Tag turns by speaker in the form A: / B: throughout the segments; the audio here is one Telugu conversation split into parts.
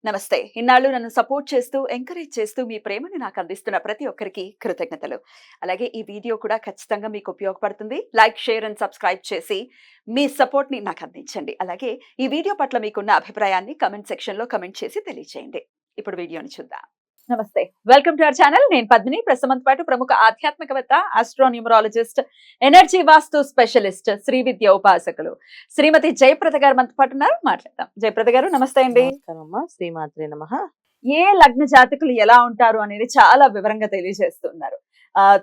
A: నమస్తే. ఇన్నాళ్ళు నన్ను సపోర్ట్ చేస్తూ, ఎంకరేజ్ చేస్తూ మీ ప్రేమని నాకు అందిస్తున్న ప్రతి ఒక్కరికి కృతజ్ఞతలు. అలాగే ఈ వీడియో కూడా ఖచ్చితంగా మీకు ఉపయోగపడుతుంది. లైక్, షేర్ అండ్ సబ్స్క్రైబ్ చేసి మీ సపోర్ట్‌ని నాకు అందించండి. అలాగే ఈ వీడియో పట్ల మీకున్న అభిప్రాయాన్ని కామెంట్ సెక్షన్‌లో కామెంట్ చేసి తెలియజేయండి. ఇప్పుడు వీడియోని చూద్దాం. నమస్తే. Welcome to our channel. నేను పద్మిని. ప్రస్తుతంతో పాటు ప్రముఖ ఆధ్యాత్మికవేత్త, ఆస్ట్రోన్యూమరాలజిస్ట్, ఎనర్జీ వాస్తు స్పెషలిస్ట్, శ్రీ విద్య ఉపాసకులు శ్రీమతి జయప్రద గారు మనతో పాటు ఉన్నారు. మాట్లాడదాం. జయప్రద గారు నమస్తే అండి.
B: నమస్కారమ్మా, శ్రీమాత్రే నమః.
A: ఏ లగ్న జాతకులు ఎలా ఉంటారు అనేది చాలా వివరంగా తెలియజేస్తున్నారు.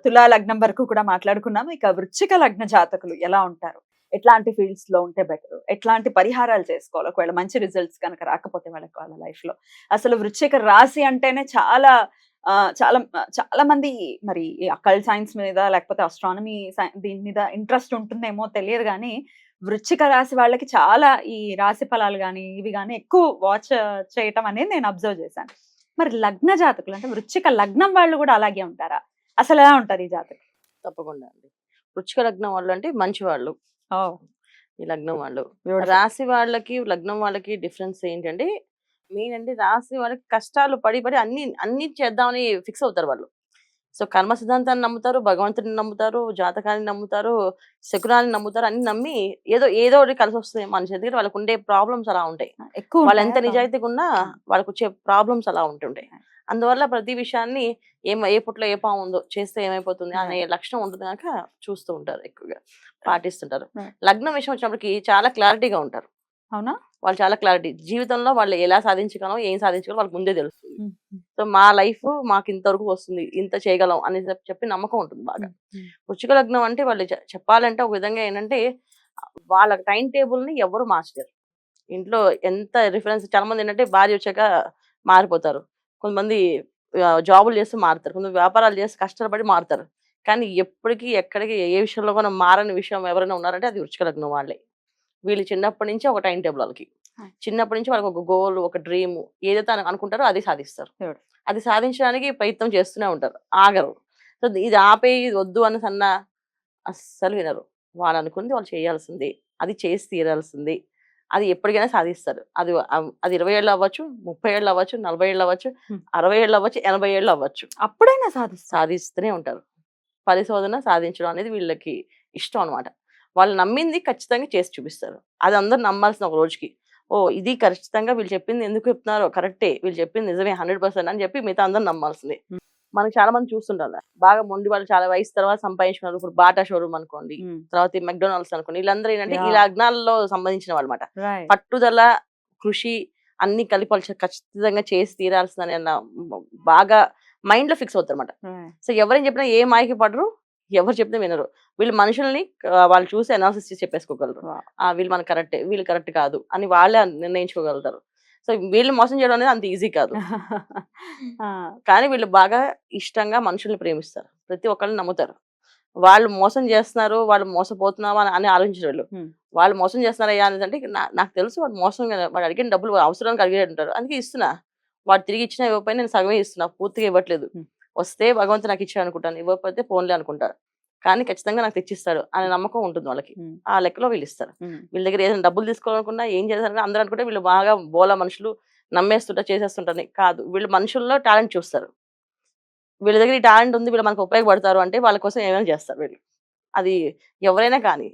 A: తులా లగ్నం వరకు కూడా మాట్లాడుకున్నాము. ఇక వృశ్చిక లగ్న జాతకులు ఎలా ఉంటారు, ఎట్లాంటి ఫీల్డ్స్ లో ఉంటే బెటర్, ఎట్లాంటి పరిహారాలు చేసుకోవాలి ఒకవేళ మంచి రిజల్ట్స్ కనుక రాకపోతే వాళ్ళ లైఫ్ లో. అసలు వృశ్చిక రాశి అంటేనే చాలా చాలా చాలా మంది మరి అకల్ట్ సైన్స్ మీద లేకపోతే అస్ట్రానమీ దీని మీద ఇంట్రెస్ట్ ఉంటుందేమో తెలియదు, కానీ వృశ్చిక రాశి వాళ్ళకి చాలా ఈ రాశి ఫలాలు కానీ ఇవి కానీ ఎక్కువ వాచ్ చేయటం అనేది నేను అబ్జర్వ్ చేశాను. మరి లగ్న జాతకులు అంటే వృశ్చిక లగ్నం వాళ్ళు కూడా అలాగే ఉంటారా? అసలు ఎలా ఉంటారు ఈ జాతకులు?
B: తప్పకుండా అండి. వృశ్చిక లగ్నం వాళ్ళు అంటే మంచి వాళ్ళు.
A: ఓ,
B: ఈ లగ్నం వాళ్ళు.
A: beautiful.
B: రాశి వాళ్ళకి లగ్నం వాళ్ళకి డిఫరెన్స్ ఏంటంటే, మెయిన్ అంటే రాశి వాళ్ళకి కష్టాలు పడి పడి అన్ని చేద్దామని ఫిక్స్ అవుతారు వాళ్ళు. సో కర్మ సిద్ధాంతాన్ని నమ్ముతారు, భగవంతుడిని నమ్ముతారు, జాతకాన్ని నమ్ముతారు, శకునాన్ని నమ్ముతారు. అన్ని నమ్మి ఏదో ఒకటి కలిసి వస్తుంది మనిషి. ఎందుకంటే వాళ్ళకు ఉండే ప్రాబ్లమ్స్ అలా ఉంటాయి.
A: ఎక్కువ
B: వాళ్ళు ఎంత
A: ఉంటాయా?
B: నిజాయితీగా ఉన్నా వాళ్ళకు వచ్చే ప్రాబ్లమ్స్ అలా ఉంటుంటాయి. అందువల్ల ప్రతి విషయాన్ని ఏ పుట్లో ఏ పాము ఉందో చేస్తే ఏమైపోతుంది అనే లక్షణం ఉంటుంది కనుక చూస్తూ ఉంటారు, ఎక్కువగా పాటిస్తుంటారు.
A: Right.
B: లగ్నం విషయం వచ్చినప్పటికి చాలా క్లారిటీగా ఉంటారు.
A: అవునా?
B: వాళ్ళు చాలా క్లారిటీ, జీవితంలో వాళ్ళు ఎలా సాధించగలం, ఏం సాధించగలం వాళ్ళకి ముందే తెలుస్తుంది.
A: ఉమ్,
B: సో మా లైఫ్ మాకు ఇంతవరకు వస్తుంది, ఇంత చేయగలం అని చెప్పి నమ్మకం ఉంటుంది బాగా. వృశ్చిక లగ్నం అంటే వాళ్ళు చెప్పాలంటే ఒక విధంగా ఏంటంటే, వాళ్ళ టైం టేబుల్ ని ఎవరు మార్చలేరు. ఇంట్లో ఎంత రిఫరెన్స్, చాలా మంది ఏంటంటే భార్య వచ్చాక మారిపోతారు, కొంతమంది జాబులు చేస్తూ మారుతారు, కొంతమంది వ్యాపారాలు చేసి కష్టపడి మారుతారు. కానీ ఎప్పటికీ ఎక్కడికి ఏ విషయంలో కూడా మారని విషయం ఎవరైనా ఉన్నారంటే అది వృశ్చిక లగ్నం వాళ్ళే. వీళ్ళు చిన్నప్పటి నుంచి ఒక టైం టేబుల్ వాళ్ళకి, చిన్నప్పటి నుంచి వాళ్ళకి ఒక గోల్, ఒక డ్రీమ్ ఏదైతే అనుకుంటారో అది సాధిస్తారు.
A: Good.
B: అది సాధించడానికి ప్రయత్నం చేస్తూనే ఉంటారు, ఆగరు. సో ఇది ఆపేయి, ఇది వద్దు అని సన్నా అస్సలు వినరు. వాళ్ళు అనుకుంది వాళ్ళు చేయాల్సింది, అది చేసి తీరాల్సింది. అది ఎప్పటికైనా సాధిస్తారు. అది 20 ఏళ్ళు అవ్వచ్చు, 30 ఏళ్ళు అవ్వచ్చు, 40 ఏళ్ళు అవ్వచ్చు, 60 ఏళ్ళు అవ్వచ్చు, 80 ఏళ్ళు అవ్వచ్చు,
A: అప్పుడైనా సాధిస్తారు.
B: సాధిస్తూనే ఉంటారు. పరిశోధన సాధించడం అనేది వీళ్ళకి ఇష్టం అనమాట. వాళ్ళు నమ్మింది ఖచ్చితంగా చేసి చూపిస్తారు. అది అందరూ నమ్మాల్సిన ఒక రోజుకి. ఓ ఇది ఖచ్చితంగా వీళ్ళు చెప్పింది ఎందుకు చెప్తున్నారో కరెక్టే, వీళ్ళు చెప్పింది నిజమే 100% అని చెప్పి మిగతా అందరూ నమ్మాల్సిందే. మనకి చాలా మంది చూస్తుంటారు, బాగా మొండి వాళ్ళు చాలా వయసు తర్వాత సంపాదించుకున్నారు. ఇప్పుడు బాటా షోరూమ్ అనుకోండి, తర్వాత ఈ మెక్డొనాల్డ్స్ అనుకోండి, వీళ్ళందరూ ఏంటంటే ఈ
A: Yeah.
B: లగ్నాల్లో సంబంధించిన వాళ్ళు అనమాట.
A: Right.
B: పట్టుదల, కృషి అన్ని కలిపి వాళ్ళు ఖచ్చితంగా చేసి తీరాల్సిందని అన్న బాగా మైండ్ లో ఫిక్స్ అవుతారు అనమాట.
A: Right.
B: సో ఎవరేం చెప్పినా ఏ మాయకి పడరు, ఎవరు చెప్పినా వినరు. వీళ్ళు మనుషుల్ని వాళ్ళు చూసి అనాలిసిస్ చేసి చెప్పేసుకోగలరు.
A: Wow.
B: వీళ్ళు మనకు కరెక్టే, వీళ్ళు కరెక్ట్ కాదు అని వాళ్ళే నిర్ణయించుకోగలుగుతారు. సో వీళ్ళు మోసం చేయడం అనేది అంత ఈజీ కాదు. కానీ వీళ్ళు బాగా ఇష్టంగా మనుషుల్ని ప్రేమిస్తారు, ప్రతి ఒక్కరిని నమ్ముతారు. వాళ్ళు మోసం చేస్తున్నారు, వాళ్ళు మోసపోతున్నావా అని ఆలోచించారు వీళ్ళు. వాళ్ళు మోసం చేస్తున్నారయ్యా అనేది అంటే నాకు తెలుసు వాడు మోసం, వాడు అడిగిన డబ్బులు అవసరానికి అడిగే ఉంటారు, అందుకే ఇస్తున్నా. వాడు తిరిగి ఇచ్చినా ఇవ్వకపోయినా నేను సగమే ఇస్తున్నా, పూర్తిగా ఇవ్వట్లేదు. వస్తే భగవంతుడు నాకు ఇచ్చాడు అనుకుంటాను, ఇవ్వకపోతే ఫోన్లే అనుకుంటారు. కానీ ఖచ్చితంగా నాకు తెచ్చిస్తాడు అనే నమ్మకం ఉంటుంది వాళ్ళకి. ఆ లెక్కలో వీళ్ళు ఇస్తారు. వీళ్ళ దగ్గర ఏదైనా డబ్బులు తీసుకోవాలనుకున్నా, ఏం చేశారు అందరూ అనుకుంటే వీళ్ళు బాగా బోలా మనుషులు, నమ్మేస్తుంటారు, చేసేస్తుంటారు. కాదు, వీళ్ళు మనుషుల్లో టాలెంట్ చూస్తారు. వీళ్ళ దగ్గర ఈ టాలెంట్ ఉంది, వీళ్ళు మనకు ఉపయోగపడతారు అంటే వాళ్ళ కోసం ఏమైనా చేస్తారు వీళ్ళు. అది ఎవరైనా కానీ.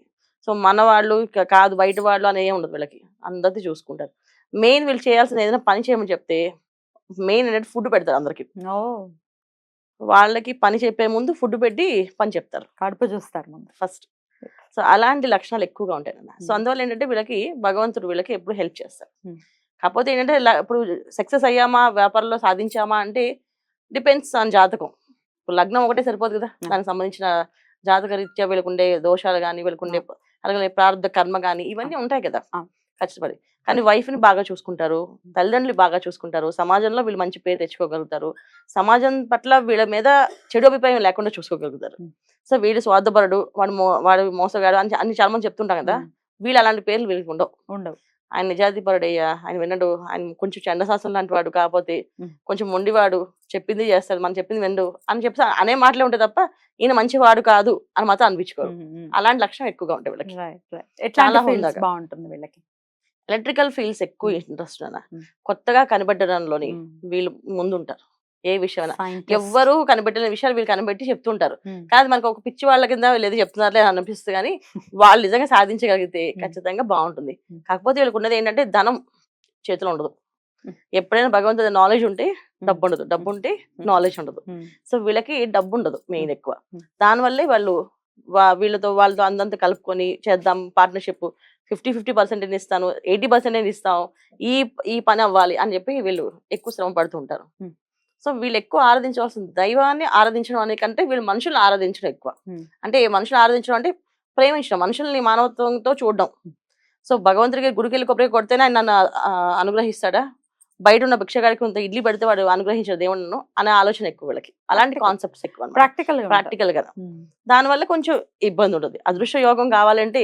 B: సో మన వాళ్ళు కాదు బయట వాళ్ళు అని ఏమి ఉండదు వీళ్ళకి, అందరిది చూసుకుంటారు. మెయిన్ వీళ్ళు చేయాల్సిన ఏదైనా పని చేయమని చెప్తే మెయిన్ ఏంటంటే ఫుడ్ పెడతారు అందరికి. వాళ్ళకి పని చెప్పే ముందు ఫుడ్ పెట్టి పని చెప్తారు,
A: కడుపు చూస్తారు ముందు
B: ఫస్ట్. సో అలాంటి లక్షణాలు ఎక్కువగా ఉంటాయి అన్న. సో అందువల్ల ఏంటంటే వీళ్ళకి భగవంతుడు వీళ్ళకి ఎప్పుడు హెల్ప్ చేస్తారు. కాకపోతే ఏంటంటే ఇప్పుడు సక్సెస్ అయ్యామా, వ్యాపారంలో సాధించామా అంటే డిపెండ్స్ ఆన్ జాతకం. ఇప్పుడు లగ్నం ఒకటే సరిపోదు కదా, దానికి సంబంధించిన జాతక రీత్యా వీళ్ళకుండే దోషాలు కానీ, వీళ్ళకుండే అలాగే ప్రారంభ కర్మ కానీ ఇవన్నీ ఉంటాయి కదా కష్టపడి. కానీ వైఫ్ ని బాగా చూసుకుంటారు, తల్లిదండ్రులు బాగా చూసుకుంటారు, సమాజంలో వీళ్ళు మంచి పేరు తెచ్చుకోగలుగుతారు, సమాజం పట్ల వీళ్ళ మీద చెడు అభిప్రాయం లేకుండా చూసుకోగలుగుతారు. సో వీడు స్వార్థపరుడు, వాడు మోసగాడు అని అన్ని చాలా మంది చెప్తుంటాం కదా, వీళ్ళు అలాంటి పేర్లు వీళ్ళకి ఉండవు. ఆయన నిజాయితీపరుడయ్యా, ఆయన వినడు, ఆయన కొంచెం చండశాస్త్రం లాంటి వాడు, కాకపోతే కొంచెం మొండివాడు, చెప్పింది చేస్తాడు, మనం చెప్పింది వినడు అని చెప్పి అనే మాటలే ఉంటాయి తప్ప ఈయన మంచివాడు కాదు అని మాత్రం అనిపించుకోరు. అలాంటి లక్షణం ఎక్కువగా ఉంటాయి వీళ్ళకి.
A: చాలా
B: హుందాగా.
A: బాగుంటుంది వీళ్ళకి.
B: ఎలక్ట్రికల్ ఫీల్డ్స్ ఎక్కువ
A: Hmm.
B: ఇంట్రెస్ట్ అన్న.
A: Hmm.
B: కొత్తగా కనిపెట్టడంలోని
A: ఉమ్,
B: వీళ్ళు ముందుంటారు. ఏ విషయమైనా
A: scientist.
B: ఎవ్వరు కనిపెట్టిన విషయాలు వీళ్ళు కనిపెట్టి చెప్తుంటారు.
A: ఉమ్,
B: కానీ మనకు ఒక పిచ్చి వాళ్ళ కింద వీళ్ళు ఏదో చెప్తున్నారులే అని అనిపిస్తుంది కానీ వాళ్ళు నిజంగా సాధించగలిగితే ఖచ్చితంగా బాగుంటుంది.
A: Hmm.
B: కాకపోతే వీళ్ళకి ఉన్నది ఏంటంటే ధనం చేతిలో ఉండదు.
A: Hmm.
B: ఎప్పుడైనా భగవంతుడి నాలెడ్జ్ ఉంటే డబ్బు ఉండదు, డబ్బు ఉంటే నాలెడ్జ్ ఉండదు.
A: ఉమ్,
B: సో వీళ్ళకి డబ్బు ఉండదు మెయిన్ ఎక్కువ.
A: Hmm.
B: దానివల్లే వాళ్ళు వాళ్ళతో అందంతా కలుపుకొని చేద్దాం పార్ట్నర్షిప్ 50-50% ఇస్తాను, 80% ఇస్తాను, ఈ ఈ పని అవ్వాలి అని చెప్పి వీళ్ళు ఎక్కువ శ్రమ పడుతూ ఉంటారు.
A: Hmm.
B: సో వీళ్ళు ఎక్కువ ఆరాధించవలసింది దైవాన్ని ఆరాధించడం అనే కంటే వీళ్ళు మనుషుల్ని ఆరాధించడం ఎక్కువ.
A: Hmm.
B: అంటే మనుషులు ఆరాధించడం అంటే ప్రేమించడం, మనుషుల్ని మానవత్వంతో చూడడం. సో భగవంతుడికి గుడికి వెళ్ళి కొబ్బరి కొడితేనే ఆయన నన్ను అనుగ్రహిస్తాడా, బయట ఉన్న భిక్షగాడికి కొంత ఇడ్లీ పెడితే వాడు అనుగ్రహించాడు దేవుడును అనే ఆలోచన ఎక్కువ వీళ్ళకి. అలాంటి
A: Practical.
B: కాన్సెప్ట్స్ ఎక్కువ
A: ప్రాక్టికల్
B: ప్రాక్టికల్ గా. దానివల్ల కొంచెం ఇబ్బంది ఉంటుంది. అదృష్ట యోగం కావాలంటే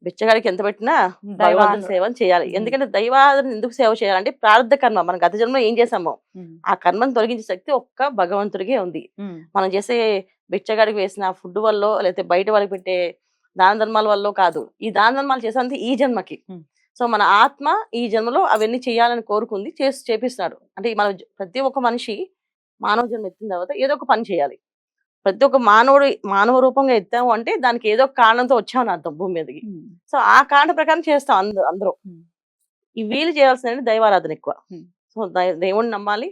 B: బిచ్చగాడికి ఎంత పెట్టినా భగవంతుని సేవ చేయాలి. ఎందుకంటే దైవాన్ని ఎందుకు సేవ చేయాలంటే ప్రారంధ కర్మ, మనం గత జన్మలో ఏం చేసామో ఆ కర్మను తొలగించే శక్తి ఒక్క భగవంతుడికే ఉంది. మనం చేసే బిచ్చగాడికి వేసిన ఫుడ్ వల్ల లేకపోతే బయట వాళ్ళకి పెట్టే దాన ధర్మాల వల్ల కాదు, ఈ దాన ధర్మాలు చేసేంత ఈ జన్మకి. సో మన ఆత్మ ఈ జన్మలో అవన్నీ చేయాలని కోరుకుంది, చేపిస్తున్నాడు. అంటే మన ప్రతి ఒక్క మనిషి మానవ జన్మ ఎత్తిన తర్వాత ఏదో ఒక పని చేయాలి. ప్రతి ఒక్క మానవ రూపంగా ఎత్తాము అంటే దానికి ఏదో ఒక కారణంతో వచ్చామని అర్థం భూమి మీదకి. సో ఆ కారణం ప్రకారం చేస్తాం అందరూ. ఈ వీళ్ళు చేయాల్సిన దైవారాధన ఎక్కువ. సో దేవుణ్ణి నమ్మాలి,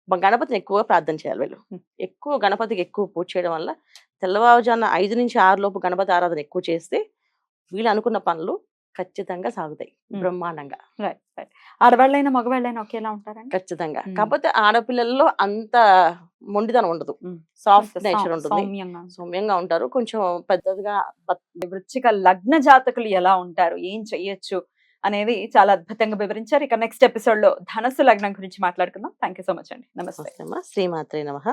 B: గణపతిని ఎక్కువ ప్రార్థన చేయాలి. వీళ్ళు ఎక్కువ గణపతికి ఎక్కువ పూజ చేయడం వల్ల తెల్లవారుజామున 5 నుంచి 6 లోపు గణపతి ఆరాధన ఎక్కువ చేస్తే వీళ్ళు అనుకున్న పనులు ఖచ్చితంగా సాగుతాయి బ్రహ్మాండంగా.
A: ఆడవాళ్ళైనా మగవాళ్ళైనా ఒకేలా ఉంటారండి?
B: ఖచ్చితంగా. కాకపోతే ఆడపిల్లల్లో అంత మొండితనం ఉండదు, సాఫ్ట్ నేచర్ ఉంటుంది, సౌమ్యంగా ఉంటారు, కొంచెం పెద్దదిగా.
A: వృశ్చిక లగ్న జాతకులు ఎలా ఉంటారు, ఏం చెయ్యొచ్చు అనేది చాలా అద్భుతంగా వివరించారు. ఇక నెక్స్ట్ ఎపిసోడ్ లో ధనస్సు లగ్నం గురించి మాట్లాడుకుందాం. థ్యాంక్ యూ సో మచ్ అండి. నమస్తే.
B: శ్రీమాత్రే నమః.